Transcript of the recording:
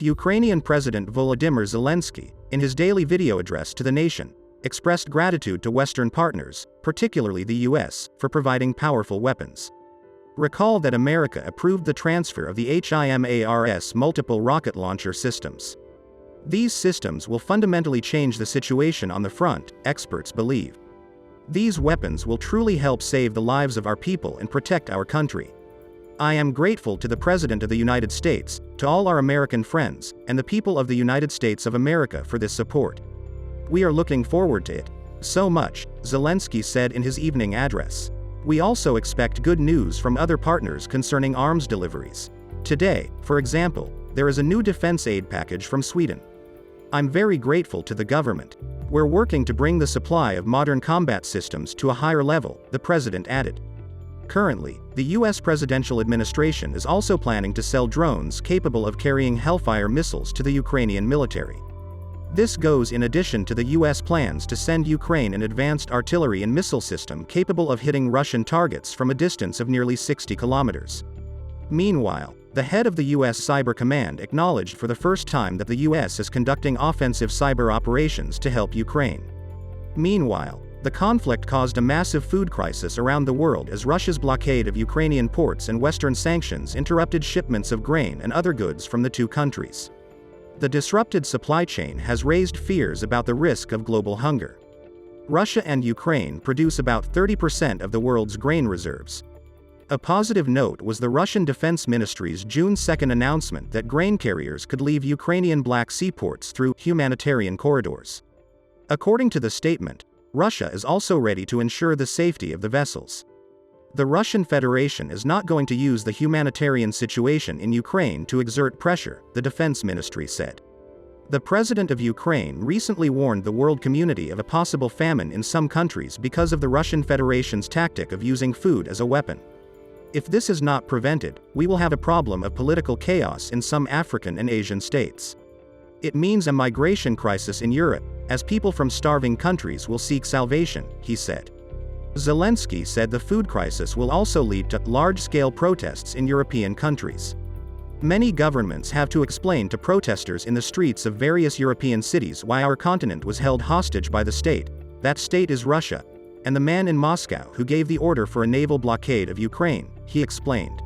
Ukrainian President Volodymyr Zelensky, in his daily video address to the nation, expressed gratitude to Western partners, particularly the US, for providing powerful weapons. Recall that America approved the transfer of the HIMARS multiple rocket launcher systems. These systems will fundamentally change the situation on the front, experts believe. These weapons will truly help save the lives of our people and protect our country. I am grateful to the President of the United States, to all our American friends, and the people of the United States of America for this support. We are looking forward to it so much, Zelensky said in his evening address. We also expect good news from other partners concerning arms deliveries. Today, for example, there is a new defense aid package from Sweden. I'm very grateful to the government. We're working to bring the supply of modern combat systems to a higher level, the president added. Currently, the U.S. presidential administration is also planning to sell drones capable of carrying Hellfire missiles to the Ukrainian military. This goes in addition to the U.S. plans to send Ukraine an advanced artillery and missile system capable of hitting Russian targets from a distance of nearly 60 kilometers. Meanwhile, the head of the U.S. Cyber Command acknowledged for the first time that the U.S. is conducting offensive cyber operations to help Ukraine. Meanwhile, the conflict caused a massive food crisis around the world as Russia's blockade of Ukrainian ports and Western sanctions interrupted shipments of grain and other goods from the two countries. The disrupted supply chain has raised fears about the risk of global hunger. Russia and Ukraine produce about 30% of the world's grain reserves. A positive note was the Russian Defense Ministry's June 2 announcement that grain carriers could leave Ukrainian Black Sea ports through humanitarian corridors. According to the statement, Russia is also ready to ensure the safety of the vessels. The Russian Federation is not going to use the humanitarian situation in Ukraine to exert pressure, the Defense Ministry said. The president of Ukraine recently warned the world community of a possible famine in some countries because of the Russian Federation's tactic of using food as a weapon. If this is not prevented, we will have a problem of political chaos in some African and Asian states. It means a migration crisis in Europe, as people from starving countries will seek salvation, he said. Zelensky said the food crisis will also lead to large-scale protests in European countries. Many governments have to explain to protesters in the streets of various European cities why our continent was held hostage by the state. That state is Russia, and the man in Moscow who gave the order for a naval blockade of Ukraine, he explained.